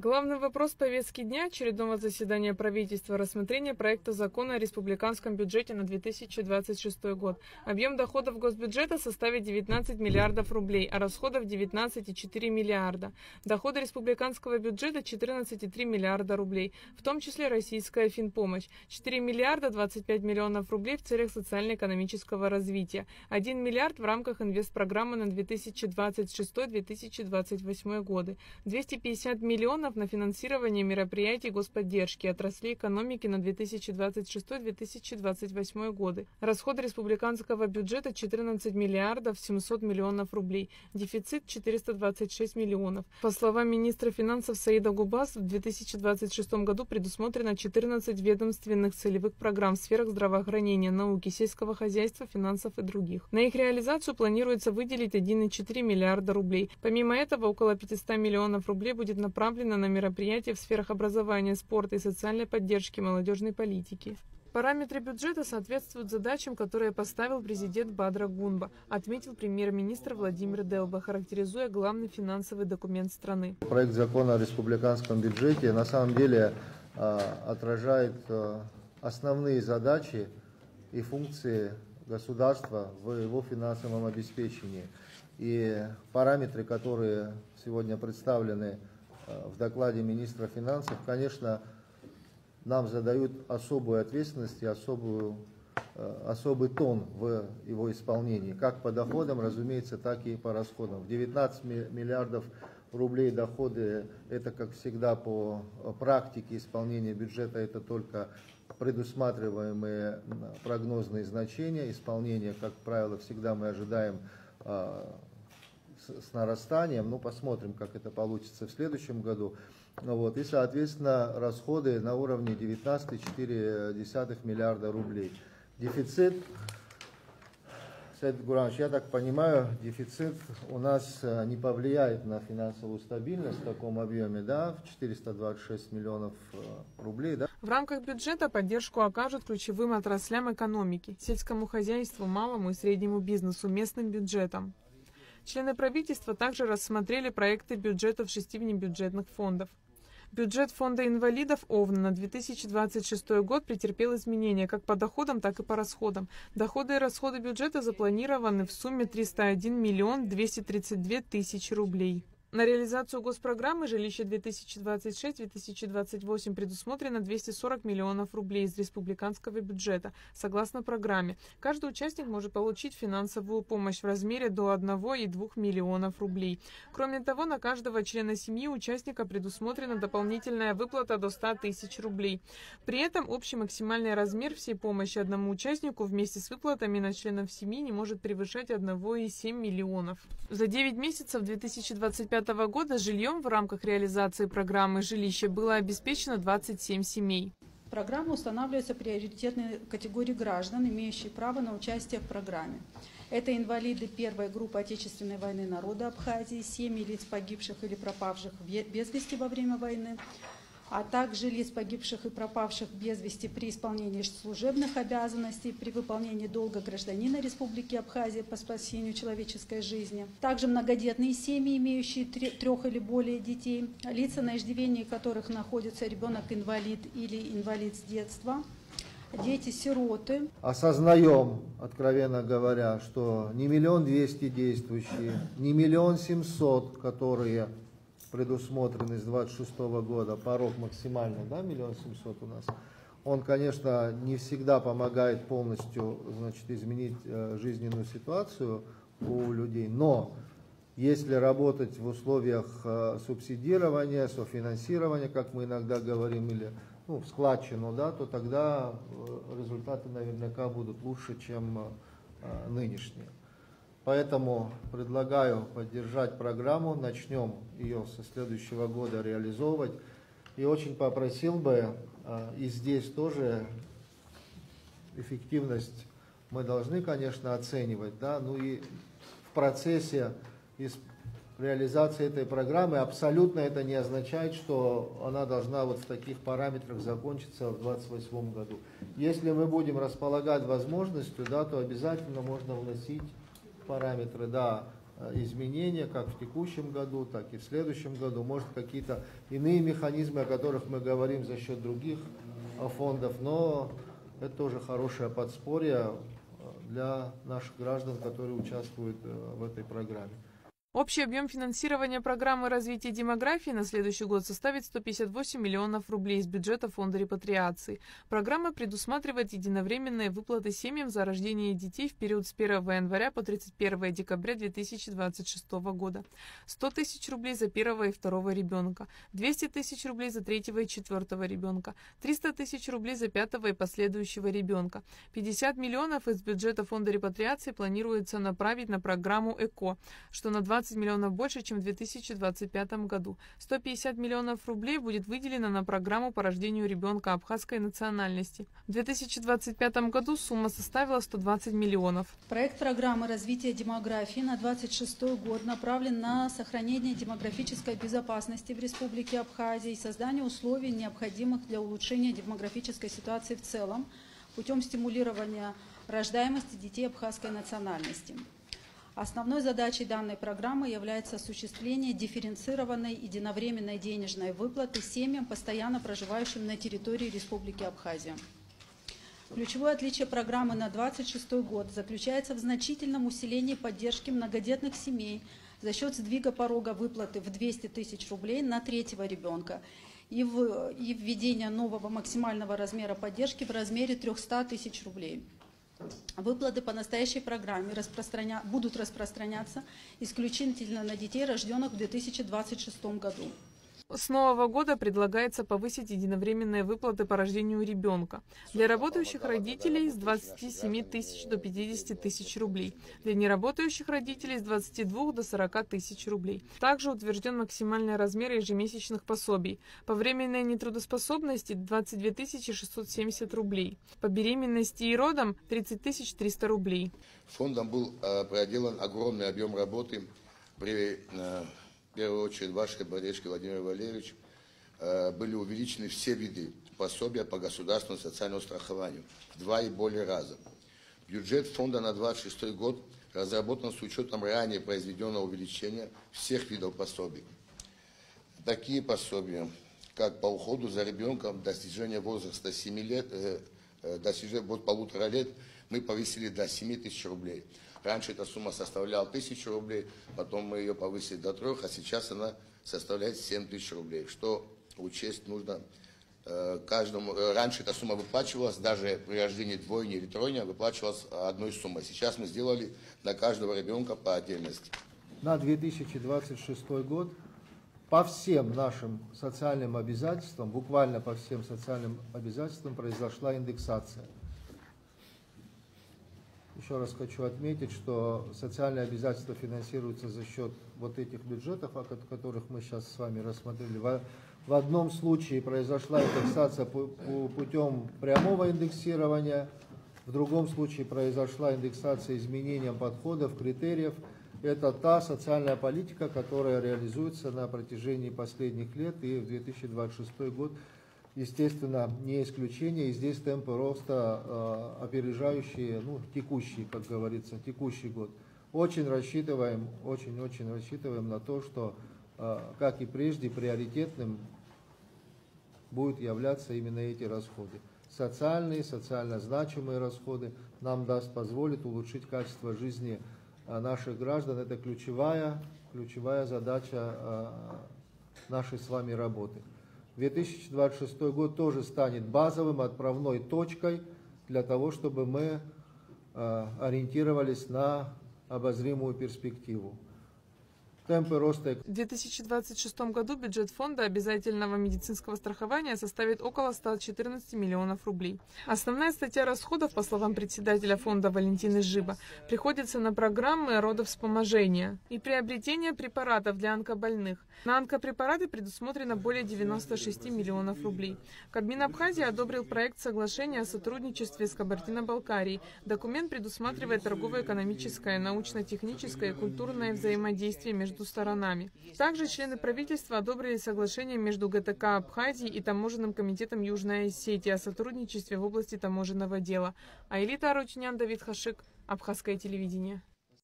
Главный вопрос повестки дня очередного заседания правительства – рассмотрение проекта закона о республиканском бюджете на 2026 год. Объем доходов госбюджета составит 19 миллиардов рублей, а расходов 19,4 миллиарда. Доходы республиканского бюджета – 14,3 миллиарда рублей, в том числе российская финпомощь – 4 миллиарда 25 миллионов рублей в целях социально-экономического развития, 1 миллиард в рамках инвестпрограммы на 2026-2028 годы, 250 миллионов на финансирование мероприятий господдержки отраслей экономики на 2026-2028 годы. Расходы республиканского бюджета 14 миллиардов 700 миллионов рублей, дефицит 426 миллионов. По словам министра финансов Саида Губас, в 2026 году предусмотрено 14 ведомственных целевых программ в сферах здравоохранения, науки, сельского хозяйства, финансов и других. На их реализацию планируется выделить 1,4 миллиарда рублей. Помимо этого, около 500 миллионов рублей будет направлено на мероприятия в сферах образования, спорта и социальной поддержки, молодежной политики. Параметры бюджета соответствуют задачам, которые поставил президент Бадра Гунба, отметил премьер-министр Владимир Делба, характеризуя главный финансовый документ страны. Проект закона о республиканском бюджете на самом деле отражает основные задачи и функции государства в его финансовом обеспечении. И параметры, которые сегодня представлены в докладе министра финансов, конечно, нам задают особую ответственность и особый тон в его исполнении, как по доходам, разумеется, так и по расходам. В 19 миллиардов рублей доходы, это, как всегда, по практике исполнения бюджета, это только предусматриваемые прогнозные значения. Исполнение, как правило, всегда мы ожидаем с нарастанием, посмотрим, как это получится в следующем году. И, соответственно, расходы на уровне 19,4 миллиарда рублей. Дефицит, Саид Гурамович, я так понимаю, дефицит у нас не повлияет на финансовую стабильность в таком объеме, да, в 426 миллионов рублей, да? В рамках бюджета поддержку окажут ключевым отраслям экономики, сельскому хозяйству, малому и среднему бизнесу, местным бюджетам. Члены правительства также рассмотрели проекты бюджетов 6 внебюджетных фондов. Бюджет фонда инвалидов ОВН на 2026 год претерпел изменения как по доходам, так и по расходам. Доходы и расходы бюджета запланированы в сумме 301 миллион 232 тысячи рублей. На реализацию госпрограммы «Жилище 2026-2028» предусмотрено 240 миллионов рублей из республиканского бюджета. Согласно программе, каждый участник может получить финансовую помощь в размере до 1,2 миллионов рублей. Кроме того, на каждого члена семьи участника предусмотрена дополнительная выплата до 100 тысяч рублей. При этом общий максимальный размер всей помощи одному участнику вместе с выплатами на членов семьи не может превышать 1,7 миллионов. За 9 месяцев 2025 года жильем в рамках реализации программы «Жилище» было обеспечено 27 семей. Программа устанавливается приоритетной категории граждан, имеющие право на участие в программе. Это инвалиды первой группы Отечественной войны народа Абхазии, семьи лиц погибших или пропавших без вести во время войны, а также лиц погибших и пропавших без вести при исполнении служебных обязанностей, при выполнении долга гражданина Республики Абхазия по спасению человеческой жизни. Также многодетные семьи, имеющие 3 или более детей, лица, на иждивении которых находится ребенок-инвалид или инвалид с детства, дети-сироты. Осознаем, откровенно говоря, что не 1 200 000 действующие, не 1 700 000, которые предусмотренный с 26 года, порог максимальный, да, 1 700 000 у нас, он, конечно, не всегда помогает полностью, изменить жизненную ситуацию у людей, но если работать в условиях субсидирования, софинансирования, как мы иногда говорим, или в складчину, да, то тогда результаты наверняка будут лучше, чем нынешние. Поэтому предлагаю поддержать программу, начнем ее со следующего года реализовывать. И очень попросил бы, и здесь тоже эффективность мы должны, конечно, оценивать, да, и в процессе реализации этой программы абсолютно это не означает, что она должна в таких параметрах закончиться в 2028 году. Если мы будем располагать возможностью, да, то обязательно можно вносить параметры, да, изменения как в текущем году, так и в следующем году. Может, какие-то иные механизмы, о которых мы говорим за счет других фондов, но это тоже хорошее подспорье для наших граждан, которые участвуют в этой программе. Общий объем финансирования программы развития демографии на следующий год составит 158 миллионов рублей из бюджета фонда репатриации. Программа предусматривает единовременные выплаты семьям за рождение детей в период с 1 января по 31 декабря 2026 года. 100 тысяч рублей за первого и второго ребенка, 200 тысяч рублей за третьего и четвертого ребенка, 300 тысяч рублей за пятого и последующего ребенка. 50 миллионов из бюджета фонда репатриации планируется направить на программу ЭКО, что на 20 миллионов больше, чем в 2025 году. 150 миллионов рублей будет выделено на программу по рождению ребенка абхазской национальности. В 2025 году сумма составила 120 миллионов. Проект программы развития демографии на 2026 год направлен на сохранение демографической безопасности в Республике Абхазия и создание условий, необходимых для улучшения демографической ситуации в целом, путем стимулирования рождаемости детей абхазской национальности. Основной задачей данной программы является осуществление дифференцированной единовременной денежной выплаты семьям, постоянно проживающим на территории Республики Абхазия. Ключевое отличие программы на 2026 год заключается в значительном усилении поддержки многодетных семей за счет сдвига порога выплаты в 200 тысяч рублей на третьего ребенка и введения нового максимального размера поддержки в размере 300 тысяч рублей. Выплаты по настоящей программе будут распространяться исключительно на детей, рожденных в 2026 году. С нового года предлагается повысить единовременные выплаты по рождению ребенка. Для работающих родителей с 27 тысяч до 50 тысяч рублей. Для неработающих родителей с 22 до 40 тысяч рублей. Также утвержден максимальный размер ежемесячных пособий. По временной нетрудоспособности 22 670 рублей. По беременности и родам 30 300 рублей. Фондом был проделан огромный объем работы при... В первую очередь, вашей поддержке, Владимир Валерьевич, были увеличены все виды пособия по государственному социальному страхованию в 2 и более раза. Бюджет фонда на 2026 год разработан с учетом ранее произведенного увеличения всех видов пособий. Такие пособия, как по уходу за ребенком, достижение возраста 7 лет, достижение вот 1,5 лет, мы повысили до 7 тысяч рублей. Раньше эта сумма составляла 1000 рублей, потом мы ее повысили до 3, а сейчас она составляет 7 тысяч рублей. Что учесть нужно каждому. Раньше эта сумма выплачивалась, даже при рождении двойни или тройни выплачивалась одной суммой. Сейчас мы сделали на каждого ребенка по отдельности. На 2026 год по всем нашим социальным обязательствам, буквально по всем социальным обязательствам произошла индексация. Еще раз хочу отметить, что социальные обязательства финансируются за счет вот этих бюджетов, о которых мы сейчас с вами рассмотрели. В одном случае произошла индексация путем прямого индексирования, в другом случае произошла индексация изменением подходов, критериев. Это та социальная политика, которая реализуется на протяжении последних лет, и в 2026 год, естественно, не исключение, и здесь темпы роста опережающие, текущий, как говорится, текущий год. Очень очень рассчитываем на то, что, как и прежде, приоритетным будут являться именно эти расходы. Социальные, социально значимые расходы нам позволит улучшить качество жизни наших граждан. Это ключевая задача нашей с вами работы. 2026 год тоже станет базовым, отправной точкой для того, чтобы мы ориентировались на обозримую перспективу. Темпы роста. В 2026 году бюджет фонда обязательного медицинского страхования составит около 114 миллионов рублей. Основная статья расходов, по словам председателя фонда Валентины Жиба, приходится на программы родовспоможения и приобретение препаратов для онкобольных. На онкопрепараты предусмотрено более 96 миллионов рублей. Кабмин Абхазии одобрил проект соглашения о сотрудничестве с Кабардино-Балкарией. Документ предусматривает торгово-экономическое, научно-техническое и культурное взаимодействие между сторонами. Также члены правительства одобрили соглашение между ГТК Абхазии и Таможенным комитетом Южной Осетии о сотрудничестве в области таможенного дела. Айлита Арутюнян, Давид Хашик, Абхазское телевидение.